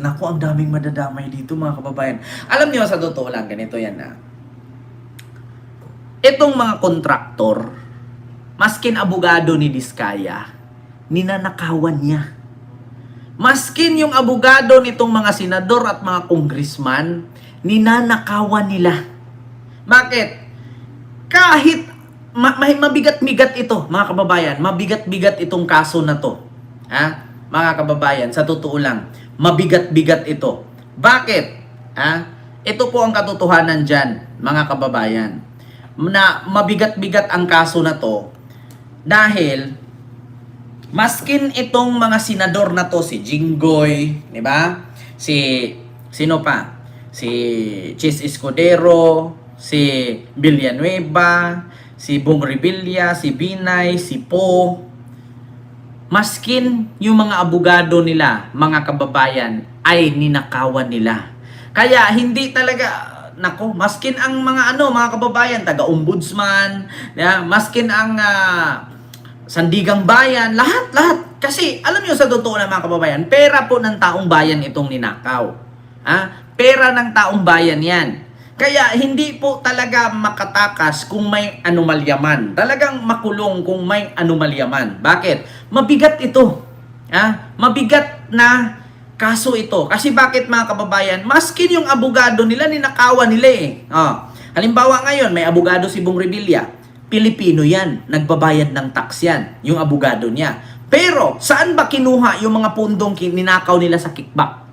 Naku, ang daming madadamay dito mga kababayan. Alam niyo, sa totoo lang, ganito yan na. Itong mga kontraktor, maskin abogado ni Diskaya, ninanakawan niya. Maskin yung abogado nitong mga senador at mga congressman, ninanakawan nila. Bakit? Kahit mabigat-bigat ito, mga kababayan, mabigat-bigat itong kaso na to. Ha? Mga kababayan, sa totoo lang, mabigat-bigat ito. Bakit? Ha? Ito po ang katotohanan dyan, mga kababayan. Na mabigat-bigat ang kaso na to dahil maskin itong mga senador na to, si Jinggoy, di ba? Sino pa? Si Chis Escudero, si Villanueva, si Bong Revilla, si Binay, si Po. Maskin yung mga abogado nila, mga kababayan, ay ninakawan nila. Kaya hindi talaga, nako, maskin ang mga mga kababayan, taga-ombudsman, maskin ang sandigang bayan, lahat. Kasi alam niyo, sa totoo na mga kababayan, pera po ng taong bayan itong ninakaw. Pera ng taong bayan yan. Kaya hindi po talaga makatakas kung may anomalya man. Talagang makulong kung may anomalya man. Bakit? Mabigat ito. Mabigat na kaso ito. Kasi bakit mga kababayan? Maskin yung abogado nila, ninakawan nila eh. Halimbawa ngayon, may abogado si Bong Revilla. Pilipino yan. Nagbabayad ng tax yan. Yung abogado niya. Pero, saan ba kinuha yung mga pundong ninakaw nila sa kickback?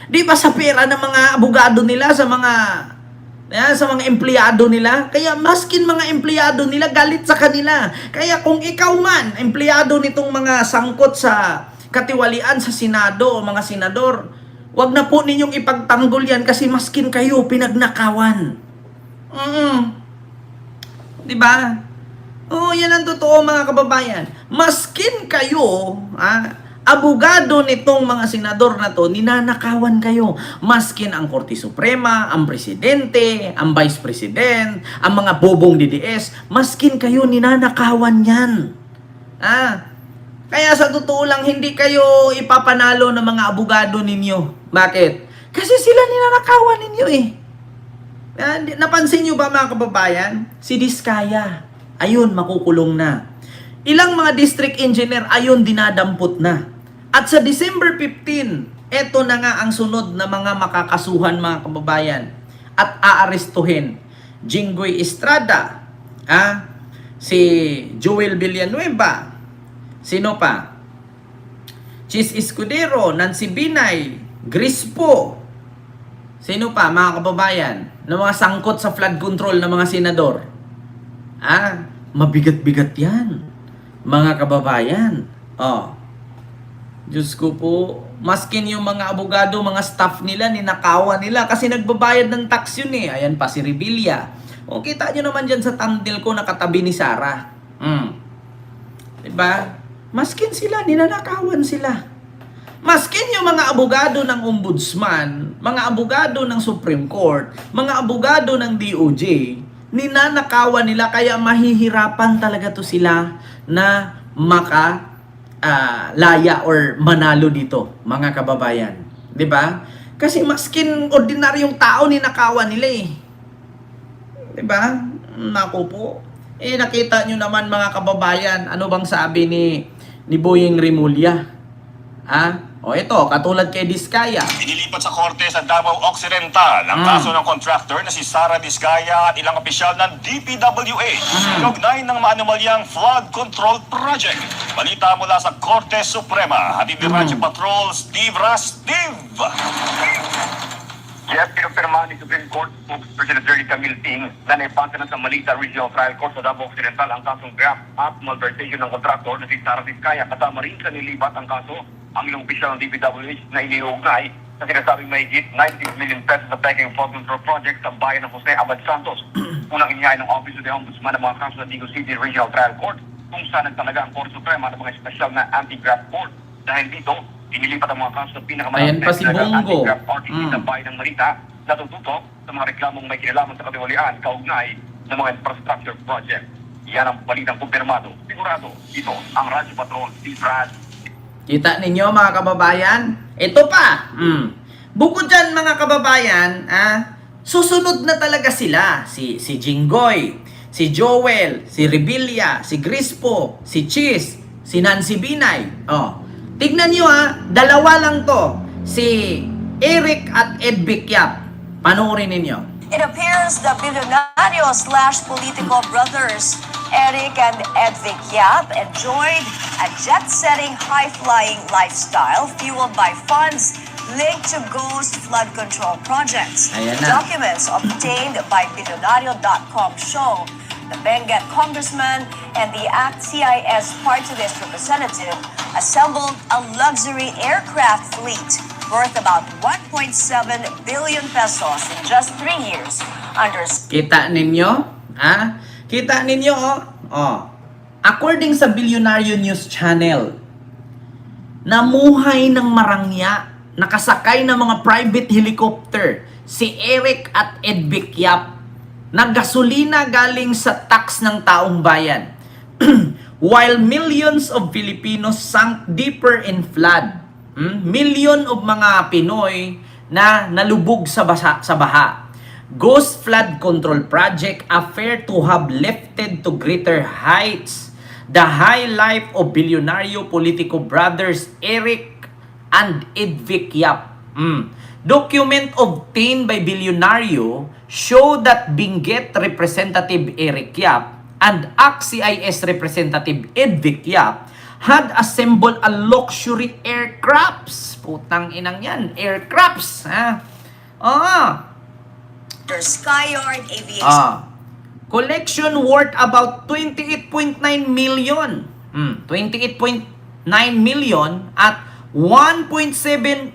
Di ba sa pera ng mga abogado nila, sa mga empleyado nila? Kaya maskin mga empleyado nila, galit sa kanila. Kaya kung ikaw man, empleyado nitong mga sangkot sa katiwalian sa Senado o mga senador, wag na po ninyong ipagtanggol yan kasi maskin kayo pinagnakawan. Diba? Yan ang totoo mga kababayan. Maskin kayo, abogado nitong mga senador na to, ninanakawan kayo. Maskin ang Korte Suprema, ang Presidente, ang Vice President, ang mga bobong DDS, maskin kayo, ninanakawan yan. Kaya sa totoo lang, hindi kayo ipapanalo ng mga abogado ninyo. Bakit? Kasi sila ninanakawan ninyo eh. Napansin nyo ba mga kababayan? Si Diskaya, ayun, makukulong na. Ilang mga district engineer, ayun, dinadampot na. At sa December 15, eto na nga ang sunod na mga makakasuhan mga kababayan at aarestuhin. Jinggoy Estrada, si Joel Villanueva, sino pa? Chis Escudero, Nancy Binay, Grispo, sino pa mga kababayan? Na mga sangkot sa flood control ng mga senador. Mabigat-bigat yan, mga kababayan. Diyos ko po, maskin yung mga abogado, mga staff nila, ninakawan nila kasi nagbabayad ng tax yun eh. Ayan pa si Revilla. Kita nyo naman dyan sa thumbnail ko, nakatabi ni Sarah. Diba? Maskin sila, ninanakawan sila. Maskin yung mga abogado ng ombudsman, mga abogado ng Supreme Court, mga abogado ng DOJ, ninanakawan nila, kaya mahihirapan talaga to sila na laya or manalo dito, mga kababayan. 'Di ba? Kasi maskin ordinaryong tao ninakawan nila eh. 'Di ba? Naku po. Nakita nyo naman mga kababayan, ano bang sabi ni Boyeng Rimulya? Ito, katulad kay Diskaya. Inilipat sa korte sa Davao Occidental ang kaso ng contractor na si Sara Diskaya at ilang opisyal ng DPWA. Kaugnay ng maanomalyang flood control project. Balita mula sa Korte Suprema. Hatid ni Radyo Patrol, Steve Steve! Yes, pinumpirma ni Supreme Court President Jerry Camille Ting na naipasa na sa Malita Regional Trial Court sa Davao Occidental ang kasong graft at malversation ng kontraktor na si Sara Diskaya. Kasama rin sa nilibat ang kaso ang ilang opisyal ng DPWH na iniugnay sa sinasabing mahigit 90 million pesos sa peking flood control project sa bayan ng Jose Abad Santos. Unang inihain ng Office of the Ombudsman ng mga kaso sa Digo City Regional Trial Court kung saan nagtalaga ang Korte Suprema ng mga espesyal na anti-graft court. Dahil dito, inilipat ang mga kaso sa pinakamalapit Ayan pa si Bongo. anti-graft RTC sa bayan ng Malita na tututok sa mga reklamong may kinalaman sa katiwalian kaugnay ng mga infrastructure project. Yan ang balitang kumpirmado. Sigurado, ito ang Radyo Patrol, si Brad. Kita ninyo mga kababayan? Ito pa. Bukod dyan mga kababayan, susunod na talaga sila. Si Jinggoy, si Joel, si Rebilla, si Grispo, si Cheese, si Nancy Binay. Tignan nyo dalawa lang to. Si Eric at Ed Bikyap. Panoorin ninyo. It appears the billionario/political brothers Eric and Ed Vikyap enjoyed a jet-setting, high-flying lifestyle fueled by funds linked to ghost flood control projects. Ayan na. Documents obtained by billionario.com show the Benguet congressman and the ACT CIS party list representative assembled a luxury aircraft fleet worth about 1.7 billion pesos in just 3 years under Kita ninyo? Kita ninyo, According sa Billionario News Channel, namuhay ng marangya, nakasakay ng mga private helicopter, si Eric at Ed Bikyap, naggasolina galing sa tax ng taong bayan. While millions of Filipinos sank deeper in flood. Million of mga Pinoy na nalubog sa baha. Ghost Flood Control Project affair to have lifted to greater heights. The high life of billionario political brothers Eric and Ed Vikyap. Document obtained by Billionario show that Benguet Representative Eric Yap and ACT-CIS Representative Ed Vikyap had assembled a luxury aircrafts. Putang inang yan. Aircrafts. Skyard Aviation. Collection worth about 28.9 million. 28.9 million at 28.9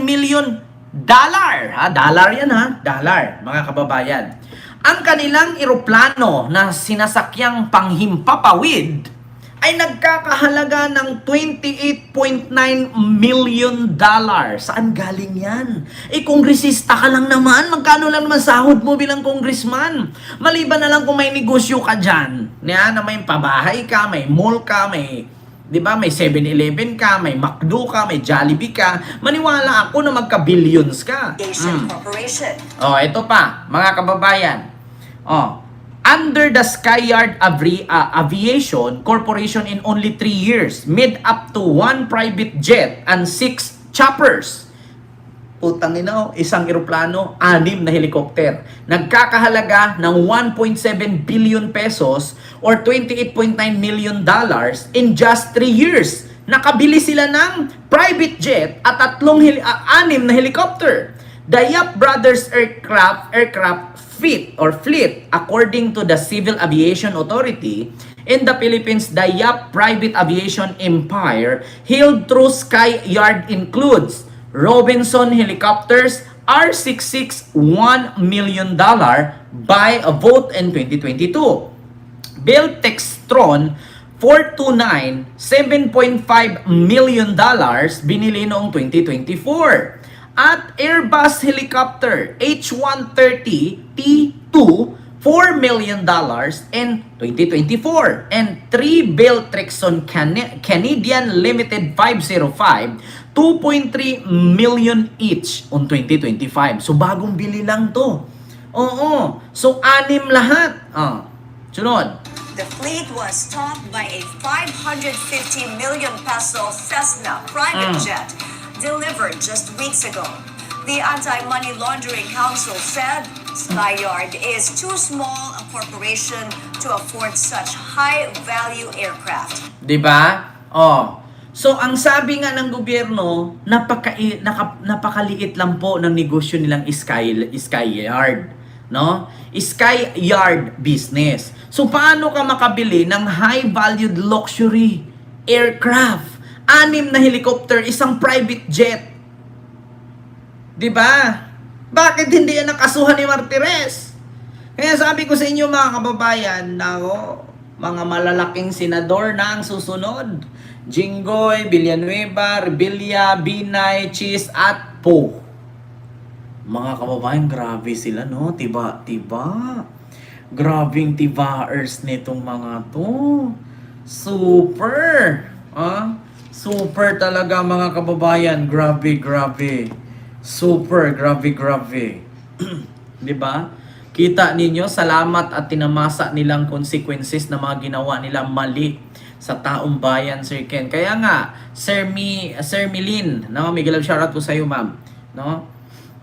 million dollar. Dollar yan Dollar, mga kababayan. Ang kanilang eroplano na sinasakyang panghimpapawid ay nagkakahalaga ng 28.9 million dollar. Saan galing yan? Kongresista ka lang naman. Magkano lang naman sahod mo bilang congressman? Maliban na lang kung may negosyo ka dyan. Na may pabahay ka, may mall ka, may 7-Eleven ka, may McDo ka, may Jollibee ka. Maniwala ako na magka-billions ka. Corporation. Ito pa, mga kababayan. Under the Skyard Aviation Corporation in only 3 years, made up to 1 private jet and 6 choppers. Putang ina, isang eroplano, 6 na helicopter. Nagkakahalaga ng 1.7 billion pesos or 28.9 million dollars in just 3 years. Nakabili sila ng private jet at 6 na helicopter. The Yap Brothers aircraft fleet, according to the Civil Aviation Authority in the Philippines, the Yap Private Aviation Empire hailed through Skyard includes Robinson helicopters, R66, $1 million by a vote in 2022. Bell Textron 429, $7.5 million binili noong 2024. At Airbus helicopter H130T2, $4 million in 2024. And 3 Bell Textron Canadian Limited 505, $2.3 million each on 2025. So bagong bili lang to. So 6 lahat. Sunod. The fleet was topped by a 550 million peso Cessna private jet delivered just weeks ago. The Anti-Money Laundering Council said Skyard is too small a corporation to afford such high-value aircraft. Diba? So, ang sabi nga ng gobyerno, napakaliit lang po ng negosyo nilang Skyard. No? Skyard business. So, paano ka makabili ng high-valued luxury aircraft? 6 na helicopter, isang private jet. Diba? Bakit hindi yan nakasuhan ni Martires? Kaya sabi ko sa inyo mga kababayan, mga malalaking senador na ang susunod. Jinggoy, Villanueva, Rebilla, Binay, Cheese, at Po. Mga kababayan, grabe sila, no? Tiba. Grabing tibaers nitong mga to. Super. Super talaga mga kababayan. Grabe, grabe. Super, grabe, grabe. 'Di ba? Kita ninyo, salamat at tinamasa nilang consequences na mga ginawa nila mali sa taong bayan, Sir Ken. Kaya nga, Sir Milin, no? Miguel, shoutout po sa iyo, ma'am. No?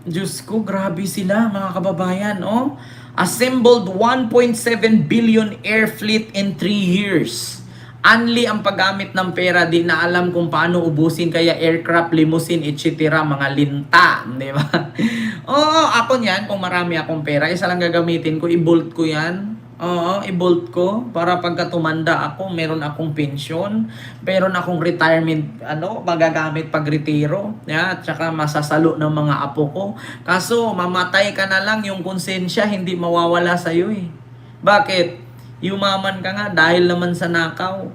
Diyos ko, grabe sila mga kababayan, no? Assembled 1.7 billion air fleet in 3 years. Unli ang paggamit ng pera, di na alam kung paano ubusin, kaya aircraft, limousine, etc. mga linta, di ba? Oo, ako niyan, kung marami akong pera, isa lang gagamitin ko, i-bolt ko yan. Oo, i-bolt ko para pagka tumanda ako, meron akong pensyon, meron akong retirement, magagamit pag retiro, at saka masasalo ng mga apo ko. Kaso, mamatay ka na lang, yung konsensya hindi mawawala sa'yo eh. Bakit? Yumaman ka nga dahil naman sa nakaw.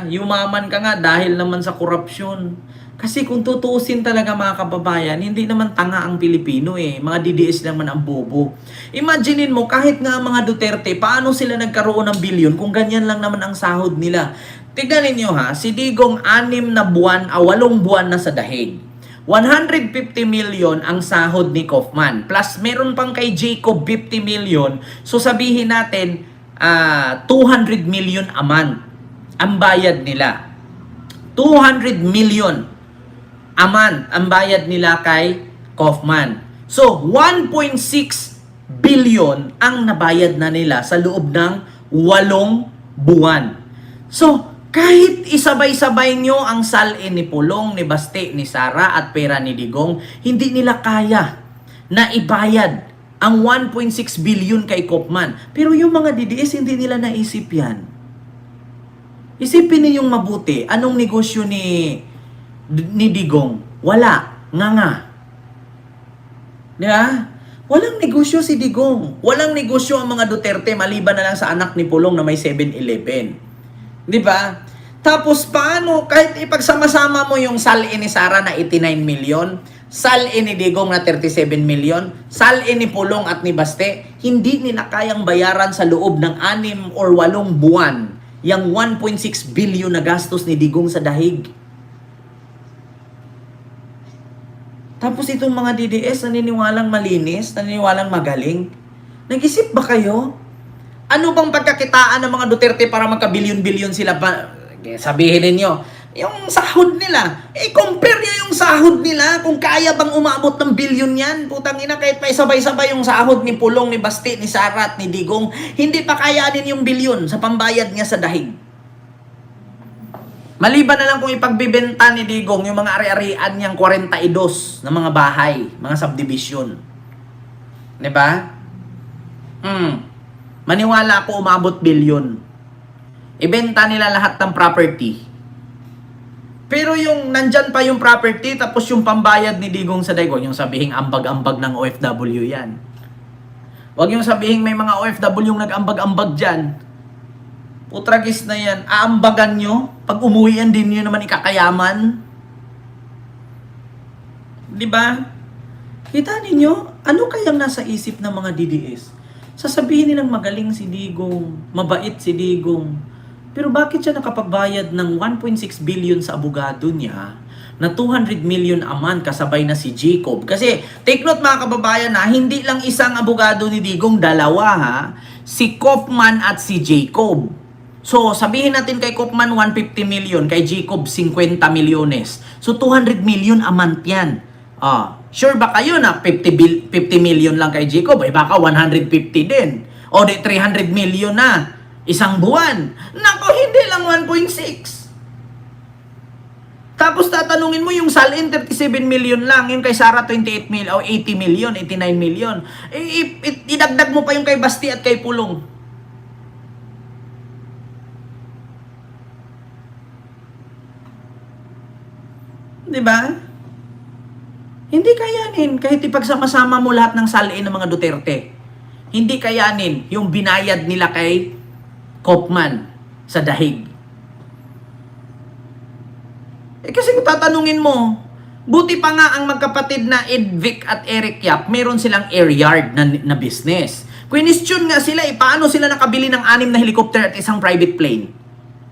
Yumaman ka nga dahil naman sa korupsyon. Kasi kung tutuusin talaga mga kababayan, hindi naman tanga ang Pilipino eh. Mga DDS naman ang bobo. Imaginein mo, kahit nga mga Duterte, paano sila nagkaroon ng bilyon kung ganyan lang naman ang sahod nila? Tignan ninyo ha, si Digong 8 buwan na sa dahig. 150 million ang sahod ni Kaufman. Plus meron pang kay Jacob 50 million. So sabihin natin, 200 million a month ang bayad nila. 200 million a month ang bayad nila kay Kaufman. So, 1.6 billion ang nabayad na nila sa loob ng 8 buwan. So, kahit isabay-sabay nyo ang salin ni Pulong, ni Baste, ni Sara at pera ni Digong, hindi nila kaya na ibayad ang 1.6 billion kay Kaufman. Pero yung mga DDS, hindi nila naisip yan. Isipin ninyong mabuti, anong negosyo ni Digong? Wala. Nga. Diba? Walang negosyo si Digong. Walang negosyo ang mga Duterte, maliban na lang sa anak ni Pulong na may 7-Eleven. Diba? Tapos paano, kahit ipagsama-sama mo yung salin ni Sara na 89 million, salin ni Digong na 37 million, salin ni Pulong at ni Baste, hindi nila kayang bayaran sa loob ng 6 or 8 buwan yung 1.6 billion na gastos ni Digong sa dahig. Tapos itong mga DDS, naniniwalang malinis, naniniwalang magaling. Nag-isip ba kayo? Ano bang pagkakitaan ng mga Duterte para magka-billion-billion sila pa? Sabihin ninyo, yung sahod nila, compare nyo yung sahod nila, kung kaya bang umabot ng billion yan. Putang ina, kahit pa sabay-sabay yung sahod ni Pulong, ni Basti, ni Sara at ni Digong, hindi pa kayanin yung billion sa pambayad niya sa dahig. Maliban na lang kung ipagbibenta ni Digong yung mga ari-arian niyang 42 na mga bahay, mga subdivision. Diba? Maniwala ako umabot billion. Ibenta nila lahat ng property. Pero yung nandyan pa yung property, tapos yung pambayad ni Digong sa Daig, huwag yung sabihin ambag-ambag ng OFW yan. Huwag yung sabihin may mga OFW yung nag-ambag-ambag dyan. Putragis na yan. Aambagan nyo, pag umuwian din nyo naman ikakayaman. Diba? Kita ninyo, ano kayang nasa isip ng mga DDS? Sasabihin nilang magaling si Digong, mabait si Digong. Pero bakit siya nakapagbayad ng 1.6 billion sa abogado niya na 200 million a month kasabay na si Jacob? Kasi take note mga kababayan na hindi lang isang abogado ni Digong, dalawa ha. Si Kaufman at si Jacob. So sabihin natin kay Kaufman 150 million, kay Jacob 50 milyones. So 200 million a month yan. Sure ba kayo na 50 million lang kay Jacob? Baka 150 din. O di 300 million na. Isang buwan. Nako, hindi lang 1.6. Tapos tatanungin mo yung salin 37 million lang, yung kay Sara 28 million o 80 million, 89 million. Idagdag mo pa yung kay Basti at kay Pulong. Diba? Hindi kayanin kahit ipagsama-sama mo lahat ng salin ng mga Duterte. Hindi kayanin yung binayad nila kay Kaufman sa dahig. Kasi kung tatanungin mo, buti pa nga ang magkapatid na Edvic at Eric Yap, meron silang air yard na business. Question nga sila, paano sila nakabili ng 6 na helicopter at isang private plane?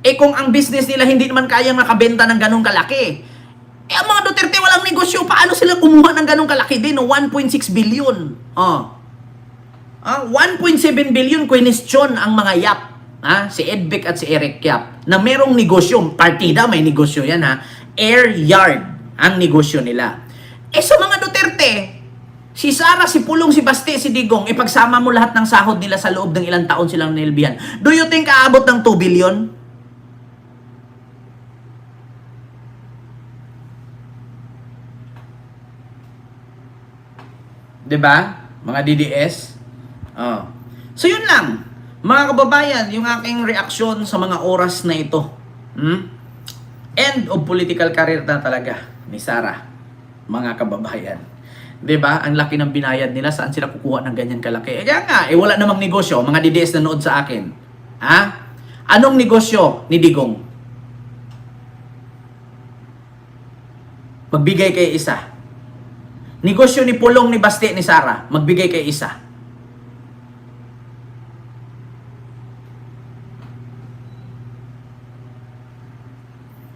Eh kung ang business nila hindi naman kayang makabenta ng ganong kalaki, eh ang mga Duterte walang negosyo, paano sila kumuha ng ganong kalaki din? 1.6 billion. 1.7 billion question ang mga Yap. Si Edvic at si Eric Yap na merong negosyo, partida may negosyo yan air yard ang negosyo nila. Eh sa mga Duterte, si Sara, si Pulong, si Baste, si Digong, ipagsama mo lahat ng sahod nila sa loob ng ilang taon silang nilbihan. Do you think aabot ng 2 billion? Diba? Mga DDS? So yun lang. Mga kababayan, yung aking reaksyon sa mga oras na ito. End of political career na talaga ni Sara. Mga kababayan. 'Di ba? Ang laki ng binayad nila, saan sila kukuha ng ganyan kalaki? Kaya nga, wala namang negosyo, mga DDS na nood sa akin. Anong negosyo ni Digong? Magbigay kay isa. Negosyo ni Pulong, ni Baste, ni Sara, magbigay kay isa.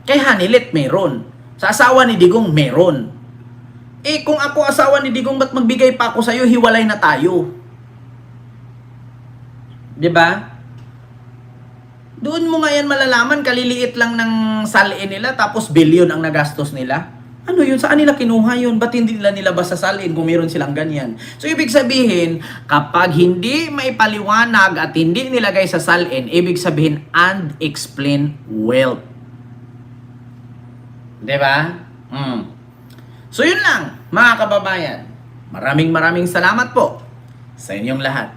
Kay Hanilet, meron. Sa asawa ni Digong, meron. Eh, kung ako asawa ni Digong, ba't magbigay pa ako sa'yo? Hiwalay na tayo. Diba? Doon mo nga yan malalaman, kaliliit lang ng salin nila, tapos billion ang nagastos nila. Ano yun? Saan nila kinuha yun? Ba't hindi nila nilabas sa salin kung meron silang ganyan? So, ibig sabihin, kapag hindi may paliwanag at hindi nilagay sa salin, ibig sabihin, unexplained wealth. Diba? So, yun lang, mga kababayan. Maraming salamat po sa inyong lahat.